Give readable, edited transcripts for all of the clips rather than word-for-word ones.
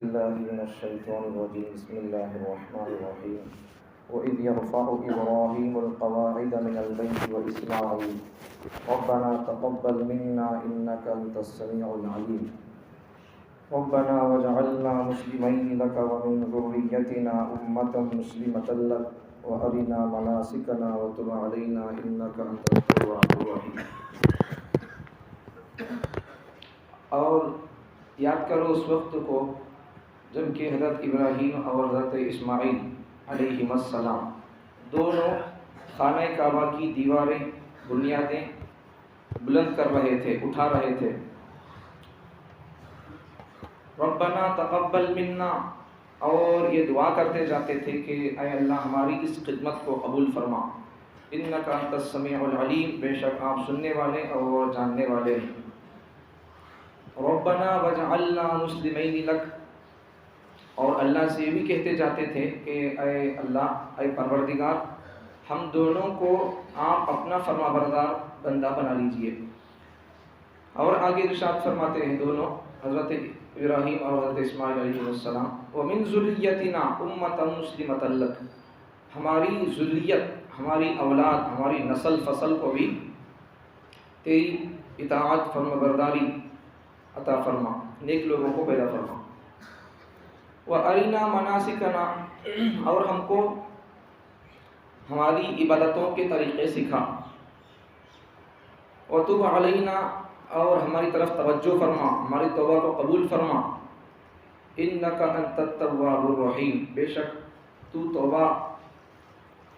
الله من الشيطان الرجيم بسم الله الرحمن الرحيم وإذ يرفع إبراهيم القواعد من البيت وإسماعيل ربنا تقبل منا إنك أنت السميع العليم ربنا واجعلنا مسلمين لك ومن ذريتنا أمة مسلمة لك وأرنا مناسكنا وتب علينا إنك أنت التواب الرحيم. اور یاد کرو اس وقت کو جب کہ حضرت ابراہیم اور حضرت اسماعیل علیہ السلام دونوں خانہ کعبہ کی دیواریں بنیادیں بلند کر رہے تھے، اٹھا رہے تھے. ربنا تقبل منا، اور یہ دعا کرتے جاتے تھے کہ اے اللہ ہماری اس خدمت کو قبول فرما. انک انت السمیع العلیم، بے شک آپ سننے والے اور جاننے والے ہیں. ربنا وجعلنا مسلمین لک، اور اللہ سے یہ بھی کہتے جاتے تھے کہ اے اللہ، اے پروردگار، ہم دونوں کو آپ اپنا فرما بردار بندہ بنا لیجئے. اور آگے ارشاد فرماتے ہیں دونوں حضرت ابراہیم اور حضرت اسماعیل علیہ السلام، وَمِن ذُرِّيَّتِنَا أُمَّةً مُسْلِمَةً لَكَ، ہماری ذریت، ہماری اولاد، ہماری نسل فصل کو بھی تیری اطاعت فرما برداری عطا فرما، نیک لوگوں کو پیدا فرما. وَأَرِنَا مَنَاسِكَنَا، اور ہم کو ہماری عبادتوں کے طریقے سکھا. وَتُبْ عَلَيْنَا، اور ہماری طرف توجہ فرما، ہماری توبہ کو قبول فرما. إِنَّكَ أَنْتَ التَّوَّابُ الرَّحِيمُ، بے شک تو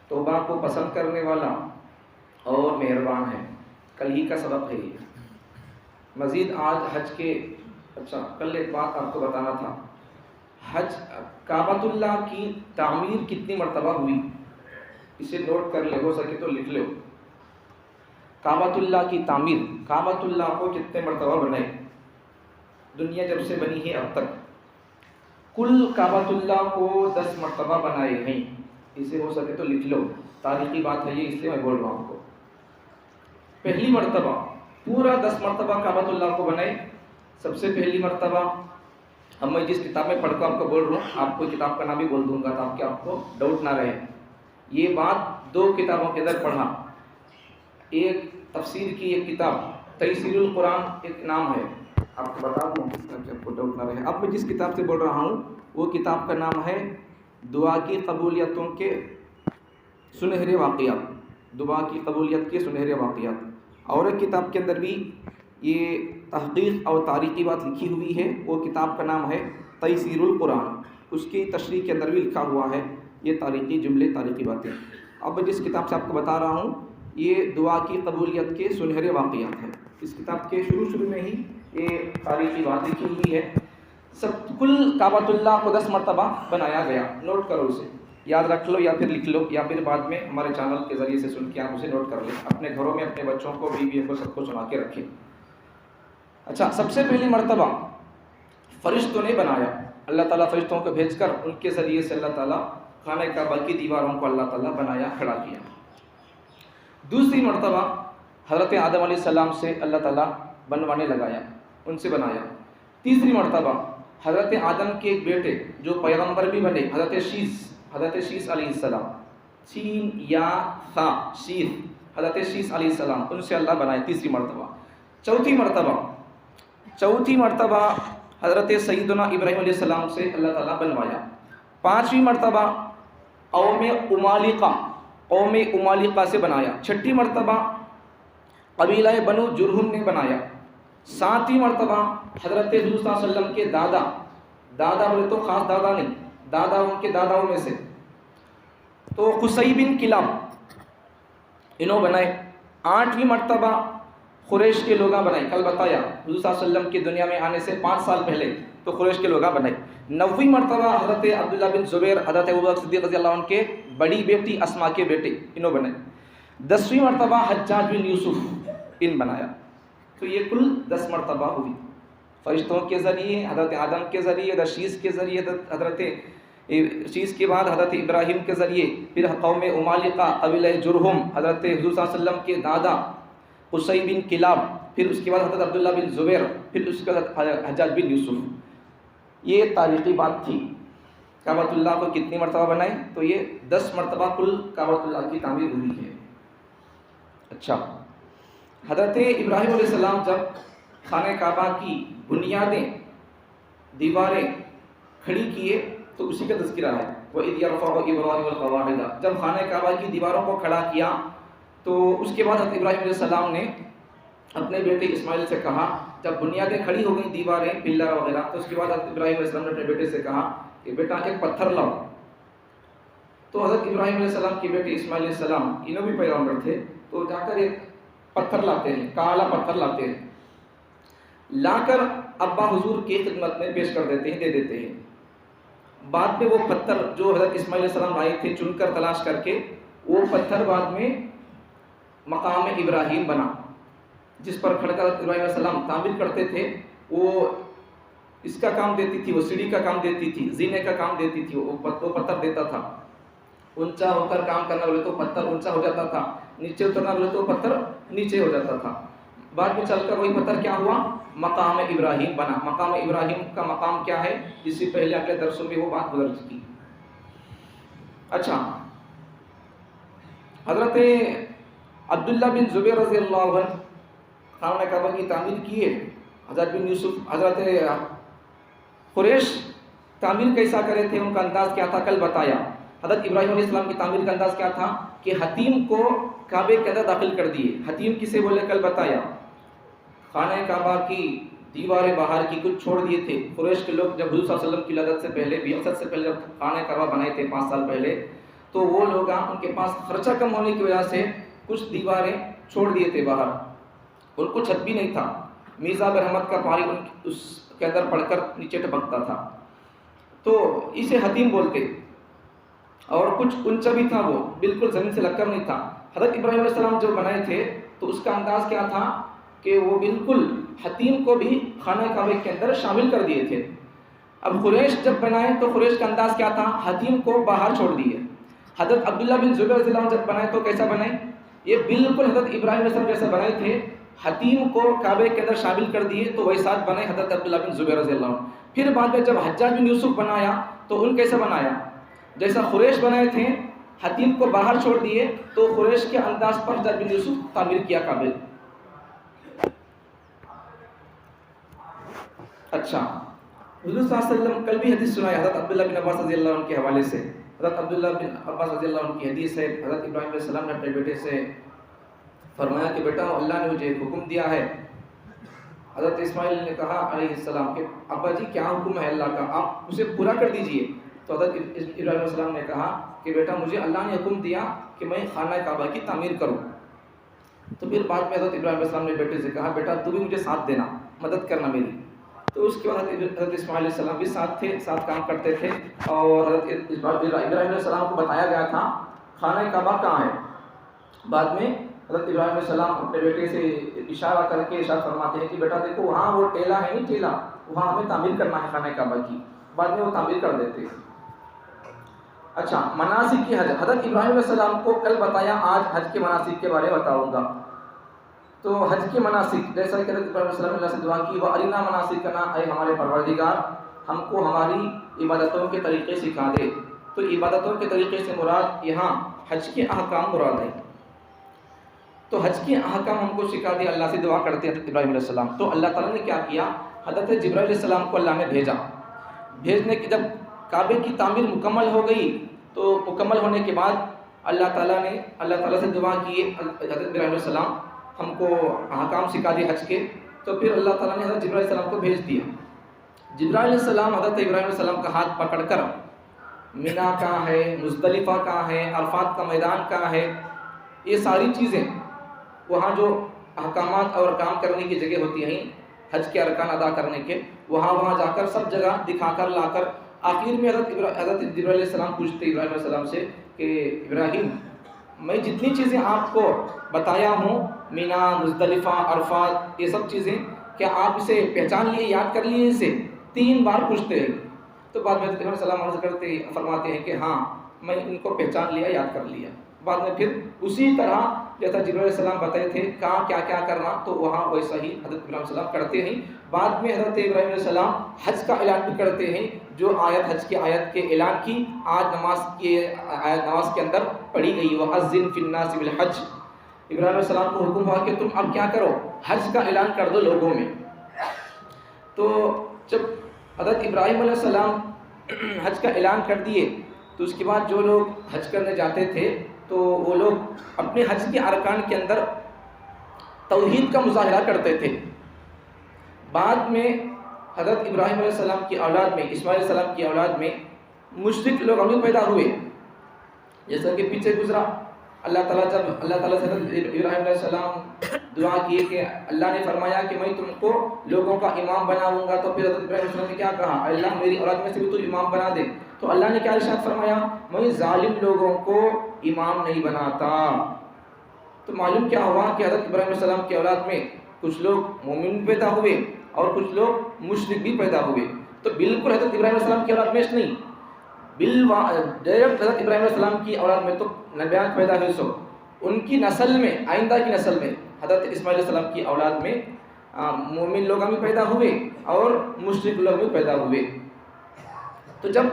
توبہ کو پسند کرنے والا اور مہربان ہے. کل ہی کا سبق ہے یہ. مزید آج حج کے کل ایک بات آپ کو بتانا تھا. حج کعبۃ اللہ کی تعمیر کتنی مرتبہ ہوئی، اسے نوٹ کر لے، ہو سکے تو لکھ لو. کعبۃ اللہ کی تعمیر، کعبۃ اللہ کو کتنے مرتبہ بنائے دنیا جب سے بنی ہے اب تک؟ کل کعبۃ اللہ کو 10 مرتبہ بنائے ہیں. اسے ہو سکے تو لکھ لو، تاریخی بات ہے یہ، اس لیے میں بول رہا ہوں آپ کو. پہلی مرتبہ پورا 10 مرتبہ کعبۃ اللہ کو بنائے. سب سے پہلی مرتبہ، اب میں جس کتاب میں پڑھ کر آپ کو بول رہا ہوں، آپ کو کتاب کا نام بھی بول دوں گا تاکہ آپ کو ڈاؤٹ نہ رہے. یہ بات 2 کتابوں کے اندر پڑھا. ایک تفسیر کی ایک کتاب تیسیر القرآن ایک نام ہے، آپ کو بتا دوں تاکہ آپ کو ڈاؤٹ نہ رہے. اب میں جس کتاب سے بول رہا ہوں وہ کتاب کا نام ہے دعا کی قبولیتوں کے سنہرے واقعات، دعا کی قبولیت کے سنہرے واقعات. اور ایک کتاب کے اندر بھی یہ تحقیق اور تاریخی بات لکھی ہوئی ہے، وہ کتاب کا نام ہے تیسیر القرآن. اس کی تشریح کے اندر بھی لکھا ہوا ہے یہ تاریخی جملے، تاریخی باتیں. اب میں جس کتاب سے آپ کو بتا رہا ہوں یہ دعا کی قبولیت کے سنہرے واقعات ہیں. اس کتاب کے شروع میں ہی یہ تاریخی بات لکھی ہوئی ہے. سب کل کعبۃ اللہ کو 10 مرتبہ بنایا گیا. نوٹ کرو، اسے یاد رکھ لو یا پھر لکھ لو، یا پھر بعد میں ہمارے چینل کے ذریعے سے سن کے آپ اسے نوٹ کر لیں، اپنے گھروں میں اپنے بچوں کو، بیویوں کو، سب کو سنا کے رکھیں. اچھا، سب سے پہلی مرتبہ فرشتوں نے بنایا. اللہ تعالیٰ فرشتوں کو بھیج کر ان کے ذریعے سے اللہ تعالیٰ خانہ کعبہ کی دیواروں کو اللہ تعالیٰ بنایا، کھڑا کیا. دوسری مرتبہ حضرت آدم علیہ السلام سے اللہ تعالیٰ بنوانے لگایا، ان سے بنایا. تیسری مرتبہ حضرت آدم کے ایک بیٹے جو پیغمبر بھی بنے، حضرت شیس علیہ السلام، سین یا ثا شیس، حضرت شیس علیہ السلام، ان سے اللہ بنائے تیسری مرتبہ. چوتھی مرتبہ حضرت سیدنا ابراہیم علیہ السلام سے اللہ تعالیٰ بنوایا. 5ویں مرتبہ قوم امالیقہ سے بنایا. 6ٹھی مرتبہ قبیلہ بنو جرہم نے بنایا. 7ویں مرتبہ حضرت حضور صلی اللہ علیہ وسلم کے دادا بولے تو خاص دادا نہیں، دادا ان کے داداؤں میں سے تو قصی بن کلاب انہوں بنائے. 8ویں مرتبہ قریش کے لوگاں بنائے. کل بتایا حضور صلی اللہ علیہ وسلم کی دنیا میں آنے سے 5 سال پہلے تو قریش کے لوگاں بنائے. 9ویں مرتبہ حضرت عبداللہ بن زبیر، حضرت ابوبکر صدیق رضی اللہ عنہ کے بڑی بیٹی اسما کے بیٹے، انہوں بنائے. 10ویں مرتبہ حجاج بن یوسف ان بنایا. تو یہ کل 10 مرتبہ ہوئی فرشتوں کے ذریعے، حضرت آدم کے ذریعے، حضرت شیس کے ذریعے، حضرت شیس کے بعد حضرت ابراہیم کے ذریعے، پھر قوم امالیقہ قبیلہ جرہم، حضرت حضور صلی اللہ علیہ وسلم کے دادا قصی بن کلاب، پھر اس کے بعد حضرت عبداللہ بن زبیر، پھر اس کے بعد حجاج بن یوسف. یہ تاریخی بات تھی. کعبۃ اللہ کو کتنی مرتبہ بنائے؟ تو یہ 10 مرتبہ کل کعبۃ اللہ کی تعمیر ہوئی ہے. اچھا، حضرت ابراہیم علیہ السلام جب خانہ کعبہ کی بنیادیں، دیواریں کھڑی کیے تو اسی کا تذکرہ ہے. وَإِذْ يَرْفَعُ إِبْرَاهِيمُ الْقَوَاعِدَ. جب خانہ کعبہ کی دیواروں کو کھڑا کیا تو اس کے بعد حضرت ابراہیم علیہ السلام نے اپنے بیٹے اسماعیل سے کہا، جب بنیادیں کھڑی ہو گئیں، دیواریں، پلر وغیرہ، تو اس کے بعد حضرت ابراہیم علیہ السلام نے اپنے بیٹے سے کہا کہ بیٹا ایک پتھر لاؤ. تو حضرت ابراہیم علیہ السلام کے بیٹے اسماعیل علیہ السلام انہوں بھی پیغمبر تھے، تو جا کر ایک پتھر لاتے ہیں، کالا پتھر لاتے ہیں، لا کر ابا حضور کی خدمت میں پیش کر دیتے ہیں، دے دیتے ہیں. بعد میں وہ پتھر جو حضرت اسماعیل علیہ السلام لائے تھے چن کر تلاش کر کے، وہ پتھر بعد میں مقام ابراہیم بنا، جس پر کھڑ کر ابراہیم علیہ السلام تعمیر کرتے تھے. وہ اس کا کام دیتی تھی، وہ سیڑھی کا کام دیتی تھی، زینے کا کام دیتی تھی، وہ پتھر دیتا تھا. اونچا ہو کر کام کرنا بولے تو پتھر اونچا ہو جاتا تھا، نیچے اترنا بولے تو پتھر نیچے ہو جاتا تھا. بعد میں چل کر وہی پتھر کیا ہوا؟ مقام ابراہیم بنا. مقام ابراہیم کا مقام کیا ہے؟ اس سے پہلے اگلے درسوں میں وہ بات گزر چکی. اچھا، حضرت عبداللہ بن زبیر رضی اللہ عنہ خانہ کعبہ کی تعمیر کیے. حضرت بن یوسف، حضرت قریش تعمیر کیسا کرے تھے، ان کا انداز کیا تھا، کل بتایا. حضرت ابراہیم علیہ السلام کی تعمیر کا انداز کیا تھا کہ حتیم کو کعبے کے اندر داخل کر دیے. حتیم کسے بولے کل بتایا. خانہ کعبہ کی دیواریں باہر کی کچھ چھوڑ دیے تھے. قریش کے لوگ جب حضور صلی اللہ علیہ وسلم کی ولادت سے پہلے، بعثت سے پہلے جب خانہ کعبہ بنائے تھے 5 سال پہلے، تو وہ لوگ ان کے پاس خرچہ کم ہونے کی وجہ سے کچھ دیواریں چھوڑ دیے تھے باہر. ان کو چھت بھی نہیں تھا، میزاب رحمت کا پانی اس کے اندر پڑ کر نیچے ٹپکتا تھا، تو اسے حتیم بولتے. اور کچھ اونچا بھی تھا، وہ بالکل زمین سے لگ کر نہیں تھا. حضرت ابراہیم علیہ السلام جو بنائے تھے تو اس کا انداز کیا تھا کہ وہ بالکل حتیم کو بھی خانہ کعبے کے اندر شامل کر دیے تھے. اب قریش جب بنائے تو قریش کا انداز کیا تھا؟ حتیم کو باہر چھوڑ دیے. حضرت عبداللہ بن زبیر رضی اللہ عنہ جب بنائے تو کیسا بنائے؟ یہ بالکل حضرت ابراہیم علیہ السلام جیسے بنائے تھے، حتیم کو کعبے کے اندر شامل کر دیے، تو ویسا بنائے حضرت عبداللہ بن زبیر رضی اللہ عنہ. پھر بعد میں جب حجاج بن یوسف بنایا تو ان کیسا بنایا؟ جیسا قریش بنائے تھے، حتیم کو باہر چھوڑ دیے، تو قریش کے انداز پر حجاج بن یوسف تعمیر کیا کعبے. اچھا، حضور صلی اللہ علیہ وسلم کل بھی حدیث سنائی حضرت عبداللہ بن عباس رضی اللہ عنہ کے حوالے سے. حضرت عبداللہ بن عباس رضی اللہ عنہ کی حدیث ہے، حضرت ابراہیم علیہ السلام نے اپنے بیٹے سے فرمایا کہ بیٹا اللہ نے مجھے ایک حکم دیا ہے. حضرت اسماعیل نے کہا علیہ السلام کہ ابا جی کیا حکم ہے اللہ کا، آپ اسے پورا کر دیجئے. تو حضرت ابراہیم علیہ السلام نے کہا کہ بیٹا مجھے اللہ نے حکم دیا کہ میں خانہ کعبہ کی تعمیر کروں. تو پھر بعد میں حضرت ابراہیم علیہ السلام نے بیٹے سے کہا بیٹا تو بھی مجھے ساتھ دینا، مدد کرنا میری. تو اس کے بعد حضرت اسماعیل علیہ السلام بھی ساتھ تھے، ساتھ کام کرتے تھے. اور حضرت ابراہیم علیہ السلام کو بتایا گیا تھا خانہ کعبہ کہاں ہے. بعد میں حضرت ابراہیم علیہ السلام اپنے بیٹے سے اشارہ کر کے ارشاد فرماتے ہیں کہ بیٹا دیکھو وہاں وہ ٹیلا ہے، نہیں ٹیلا، وہاں ہمیں تعمیر کرنا ہے خانہ کعبہ کی. بعد میں وہ تعمیر کر دیتے ہیں. اچھا، مناسک کی حج. حضرت ابراہیم علیہ السلام کو کل بتایا، آج حج کے مناسک کے بارے میں بتاؤں گا. تو حج کے مناسک جیسا کہ حضرت ابراہیم علیہ السلام اللہ سے دعا کی، وَأَرِنَا مَنَاسِكَنَا، اے ہمارے پروردگار ہم کو ہماری عبادتوں کے طریقے سکھا دے. تو عبادتوں کے طریقے سے مراد یہاں حج کے احکام مراد ہیں. تو حج کے احکام ہم کو سکھا دے، اللہ سے دعا کرتے ہیں حضرت ابراہیم علیہ السلام. تو اللہ تعالیٰ نے کیا کیا؟ حضرت جبرائیل علیہ السلام کو اللہ نے بھیجا. بھیجنے کی جب کعبے کی تعمیر مکمل ہو گئی تو مکمل ہونے کے بعد اللہ تعالیٰ سے دعا کی حضرت ابراہیم علیہ السلام ہم کو احکام سکھا دیے حج کے. تو پھر اللہ تعالیٰ نے حضرت جبرائیل علیہ السلام کو بھیج دیا. جبرائیل علیہ السلام حضرت ابراہیم علیہ السلام کا ہاتھ پکڑ کر مینا کہاں ہے، مزدلفہ کہاں ہے، عرفات کا میدان کہاں ہے، یہ ساری چیزیں وہاں جو احکامات اور کام کرنے کی جگہ ہوتی ہیں حج کے ارکان ادا کرنے کے، وہاں جا کر سب جگہ دکھا کر لا کر آخر میں حضرت جبرائیل علیہ السلام پوچھتے ابراہیم علیہ السلام سے کہ ابراہیم میں جتنی چیزیں آپ کو بتایا ہوں، مینا، مزدلفہ، عرفات، یہ سب چیزیں، کیا آپ اسے پہچان لیے، یاد کر لیے؟ اسے 3 بار پوچھتے ہیں. تو بعد میں ابراہیم علیہ السلام عرض فرماتے ہیں کہ ہاں میں ان کو پہچان لیا، یاد کر لیا. بعد میں پھر اسی طرح جیسا جبرائیل علیہ السلام بتائے تھے کہاں کیا کیا کرنا، تو وہاں ویسا ہی حضرت ابراہیم علیہ السلام کرتے ہیں. بعد میں حضرت ابراہیم علیہ السلام حج کا اعلان بھی کرتے ہیں، جو آیت حج کی آیت کے اعلان کی آج نماز کے اندر پڑھی گئی، وَأَذِّن فِي النَّاسِ بِالْحَجِّ۔ ابراہیم علیہ السلام کو حکم ہوا کہ تم اب کیا کرو، حج کا اعلان کر دو لوگوں میں۔ تو جب حضرت ابراہیم علیہ السلام حج کا اعلان کر دیے تو اس کے بعد جو لوگ حج کرنے جاتے تھے تو وہ لوگ اپنے حج کے ارکان کے اندر توحید کا مظاہرہ کرتے تھے۔ بعد میں حضرت ابراہیم علیہ السلام کی اولاد میں، اسماعیل علیہ السلام کی اولاد میں مشرک لوگ ابھی پیدا ہوئے، جیسا کہ پیچھے گزرا۔ اللہ تعالیٰ سے حضرت ابراہیم علیہ السلام دعا کیے کہ اللہ نے فرمایا کہ میں تم کو لوگوں کا امام بناؤں گا، تو پھر حضرت ابراہیم علیہ السلام نے کیا کہا، اللہ میری اولاد میں سے بھی تو امام بنا دے۔ تو اللہ نے کیا ارشاد فرمایا، میں ظالم لوگوں کو امام نہیں بناتا۔ تو معلوم کیا ہوا کہ حضرت ابراہیم علیہ السلام کی اولاد میں کچھ لوگ مومن پیدا ہوئے اور کچھ لوگ مشرک بھی پیدا ہوئے۔ تو بالکل حضرت ابراہیم علیہ السلام کی اولاد میں نہیں، ڈائریکٹ حضرت ابراہیم علیہ السلام کی اولاد میں تو نبیات پیدا ہوئے، سو ان کی نسل میں، آئندہ کی نسل میں حضرت اسماعیل علیہ السلام کی اولاد میں مومن لوگ بھی پیدا ہوئے اور مشرک لوگ بھی پیدا ہوئے۔ تو جب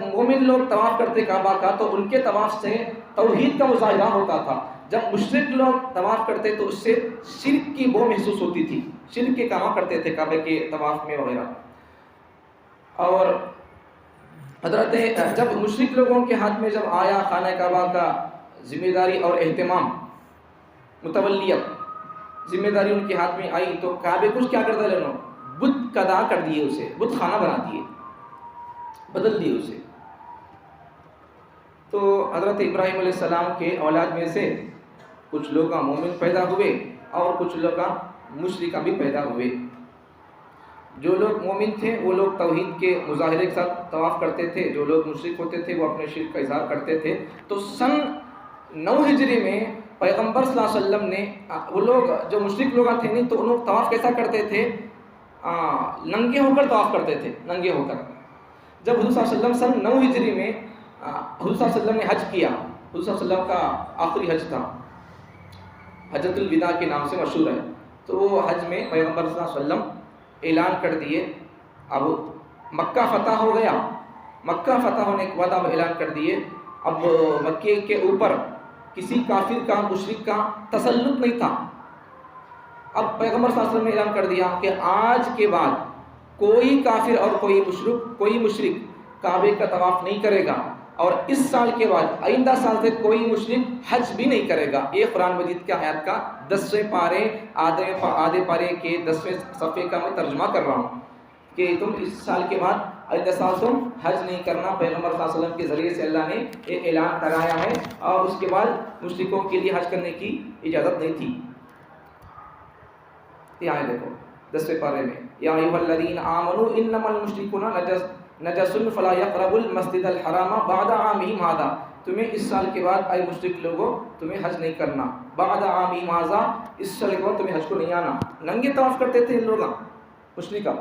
مومن لوگ طواف کرتے کعبہ کا تو ان کے طواف سے توحید کا مظاہرہ ہوتا تھا، جب مشرک لوگ طواف کرتے تو اس سے شرک کی بو محسوس ہوتی تھی، شرک کے کام کرتے تھے کعبے کے طواف میں وغیرہ۔ اور حضرت جب مشرک لوگوں کے ہاتھ میں جب آیا خانہ کعبہ کا ذمہ داری اور اہتمام، متولیت ذمہ داری ان کے ہاتھ میں آئی تو کعبے کچھ کیا کرتا لینو، بت قدا کر دیے، اسے بت خانہ بنا دیے، بدل دیے اسے۔ تو حضرت ابراہیم علیہ السلام کے اولاد میں سے کچھ لوگ مومن پیدا ہوئے اور کچھ لوگ مشرک بھی پیدا ہوئے۔ جو لوگ مومن تھے وہ لوگ توحید کے مظاہرے کے ساتھ طواف کرتے تھے، جو لوگ مشرک ہوتے تھے وہ اپنے شرک کا اظہار کرتے تھے۔ تو سن 9 ہجری میں پیغمبر صلی اللہ علیہ وسلم نے، وہ لوگ جو مشرک لوگ تھے نہیں تو ان لوگ طواف کیسا کرتے تھے، ننگے ہو کر طواف کرتے تھے، ننگے ہو کر۔ جب حضور صلی اللہ علیہ وسلم سن 9 ہجری میں حضور صلی اللہ علیہ وسلم نے حج کیا، حضور صلی اللہ علیہ وسلم کا آخری حج تھا، حجۃ الوداع کے نام سے مشہور ہے۔ تو وہ حج میں پیغمبر صلی اللہ علیہ وسلم اعلان کر دیے، اب مکہ فتح ہو گیا، مکہ فتح ہونے کے بعد اب اعلان کر دیے اب مکے کے اوپر کسی کافر کا، مشرک کا تسلط نہیں تھا۔ اب پیغمبر صلی اللہ علیہ وسلم نے اعلان کر دیا کہ آج کے بعد کوئی کافر اور کوئی مشرک کعبے کا طواف نہیں کرے گا، اور اس سال کے بعد آئندہ سال سے کوئی مشرک حج بھی نہیں کرے گا۔ یہ قرآن مجید کے آیات کا 10ویں پارے آدھے پارے کے 10ویں صفحے کا میں ترجمہ کر رہا ہوں کہ تم اس سال کے بعد آئندہ سال تم حج نہیں کرنا۔ پیغمبر صلی اللہ علیہ وسلم کے ذریعے سے اللہ نے یہ اعلان کرایا ہے، اور اس کے بعد مشرکوں کے لیے حج کرنے کی اجازت نہیں تھی۔ یہاں دیکھو 10ویں پارے میں، یا ایھا الذین آمنوا انما المشرکون نجس فلا یقربوا المسجد الحرام بعد عامہم ھذا۔ تمہیں اس سال کے بعد اے مشرک لوگوں تمہیں حج نہیں کرنا، بعد عامہم ھذا، اس سال کے بعد تمہیں حج کو نہیں آنا۔ ننگے طواف کرتے تھے ان لوگ مشرکہ،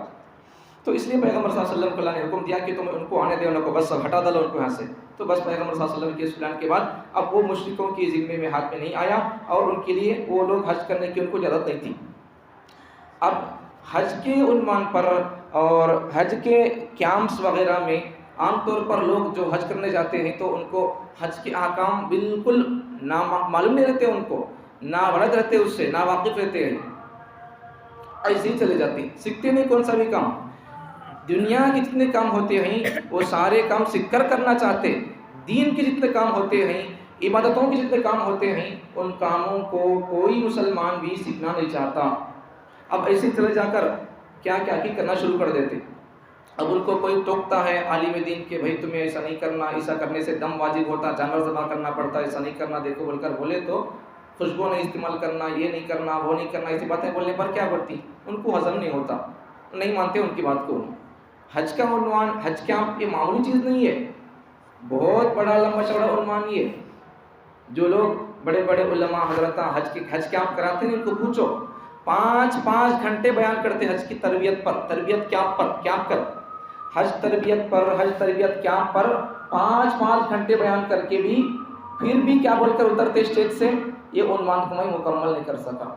تو اس لیے پیغمبر صلی اللہ علیہ وسلم کو اللہ نے حکم دیا کہ تم ان کو آنے دے، ان کو بس ہٹا ڈالو ان کو یہاں سے۔ تو بس پیغمبر صلی اللہ علیہ وسلم کے اس اعلان کے بعد اب وہ مشرکوں کی ذمے میں ہاتھ میں نہیں آیا، اور ان کے لیے وہ لوگ حج کرنے کی ان کو اجازت نہیں تھی۔ اب حج کے عنوان پر اور حج کے کیمپس وغیرہ میں عام طور پر لوگ جو حج کرنے جاتے ہیں تو ان کو حج کے احکام بالکل معلوم نہیں رہتے، ان کو نابلد رہتے، اس سے ناواقف رہتے ہیں، ایسے ہی چلے جاتے ہیں، سیکھتے نہیں کون سا بھی کام۔ دنیا کے جتنے کام ہوتے ہیں وہ سارے کام سیکھ کر کرنا چاہتے، دین کے جتنے کام ہوتے ہیں، عبادتوں کے جتنے کام ہوتے ہیں، ان کاموں کو کوئی مسلمان بھی سیکھنا نہیں چاہتا۔ اب ایسے چلے جا کر کیا کرنا شروع کر دیتے۔ اب ان کو کوئی ٹوکتا ہے عالم دین کہ بھائی تمہیں ایسا نہیں کرنا، ایسا کرنے سے دم واجب ہوتا، جانور ذبح کرنا پڑتا، ایسا نہیں کرنا، دیکھو بول کر بولے تو خوشبو نہیں استعمال کرنا، یہ نہیں کرنا، وہ نہیں کرنا، ایسی باتیں بولنے پر کیا پڑتی، ان کو ہضم نہیں ہوتا، نہیں مانتے ان کی بات کو۔ حج کا عنوان، حج کیمپ یہ معمولی چیز نہیں ہے، بہت بڑا لمبا چوڑا عنوان یہ۔ جو لوگ بڑے بڑے علماء حضرات حج کیمپ کراتے ہیں ان کو پوچھو، 5 گھنٹے بیان کرتے حج کی تربیت پر، تربیت کیمپ پر، حج تربیت کیمپ پر 5 گھنٹے بیان کر کے بھی پھر بھی کیا بول کر اترتے اسٹیج سے، یہ عنوان کو میں مکمل نہیں کر سکا۔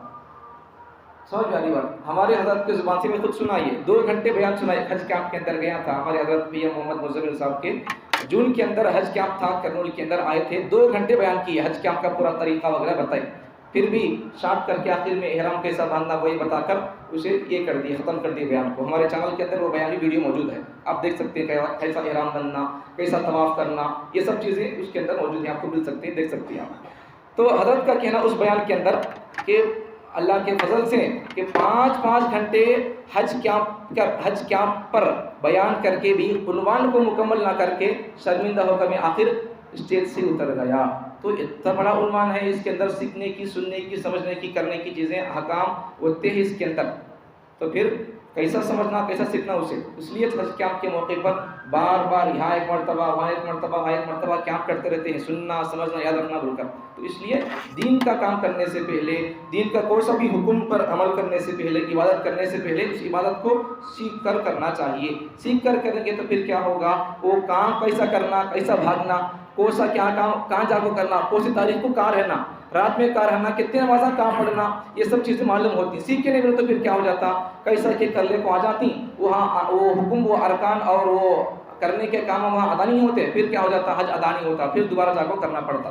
سمجھ میں آ رہی بات؟ ہمارے حضرت کی زبان سے میں خود سنائیے، 2 گھنٹے بیان سنائے. حج کیمپ کے اندر گیا تھا ہمارے حضرت پی ایم محمد مزمل صاحب کے جون کے اندر حج کیمپ تھا، کرنول کے اندر آئے تھے، 2 گھنٹے بیان کیے، حج کیمپ کا پورا طریقہ وغیرہ بتائی. پھر بھی شارٹ کر کے آخر میں احرام کیسا باندھنا وہی بتا کر اسے یہ کر دیا، ختم کر دیا بیان کو. ہمارے چینل کے اندر وہ بیانی ویڈیو موجود ہے، آپ دیکھ سکتے ہیں کیسا احرام بننا، کیسا طواف کرنا، یہ سب چیزیں اس کے اندر موجود ہیں، آپ کو مل سکتے ہیں، دیکھ سکتے ہیں آپ. تو حضرت کا کہنا اس بیان کے اندر کہ اللہ کے فضل سے کہ 5 گھنٹے حج کیمپ پر بیان کر کے بھی عنوان کو مکمل نہ کر کے شرمندہ ہو کر میں آخر اسٹیج سے اتر گیا. تو اتنا بڑا عنوان ہے، اس کے اندر سیکھنے کی، سننے کی، سمجھنے کی، کرنے کی چیزیں، احکام ہوتے ہیں اس کے اندر. تو پھر کیسا سمجھنا، کیسا سیکھنا اسے. اس لیے حج کیمپ کے موقع پر بار بار یہاں ایک مرتبہ، وہاں ایک مرتبہ، وہاں ایک مرتبہ کیمپ کرتے رہتے ہیں، سننا، سمجھنا، یاد رکھنا بول کر. تو اس لیے دین کا کام کرنے سے پہلے، دین کا کوئی سا بھی حکم پر عمل کرنے سے پہلے، عبادت کرنے سے پہلے اس عبادت کو سیکھ کر کرنا چاہیے. سیکھ کر کریں گے تو پھر کیا ہوگا، وہ کام کیسا کرنا، کیسا بھاگنا، کون سا کیا کام کہاں جا کو کرنا، کون سی تاریخ کو کہاں رہنا، رات میں کہاں رہنا، کتنے نمازاں کہاں پڑھنا، یہ سب چیزیں معلوم ہوتی. سیکھ کے نہیں ملے تو پھر کیا ہو جاتا، کیسا کہ کرنے کو آ جاتی، وہاں وہ حکم، وہ ارکان اور وہ کرنے کے کام وہاں ادا نہیں ہوتے، پھر کیا ہو جاتا، حج ادا نہیں ہوتا، پھر دوبارہ جا کو کرنا پڑتا.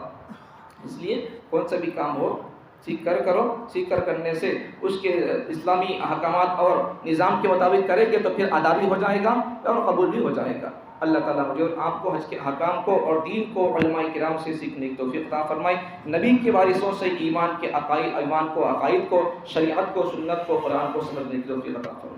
اس لیے کون سا بھی کام ہو سیکھ کر کرو. سیکھ کر کرنے سے اس کے اسلامی احکامات اور نظام کے مطابق کریں گے تو پھر ادا بھی ہو جائے گا اور قبول بھی ہو جائے گا. اللہ تعالیٰ مجھے اور آپ کو حج کے احکام کو اور دین کو علماء کرام سے سیکھنے کی توفیق عطا فرمائے. نبی کے وارثوں سے ایمان کے عقائد کو، شریعت کو، سنت کو، قرآن کو سمجھنے کی توفیق عطا فرمائے.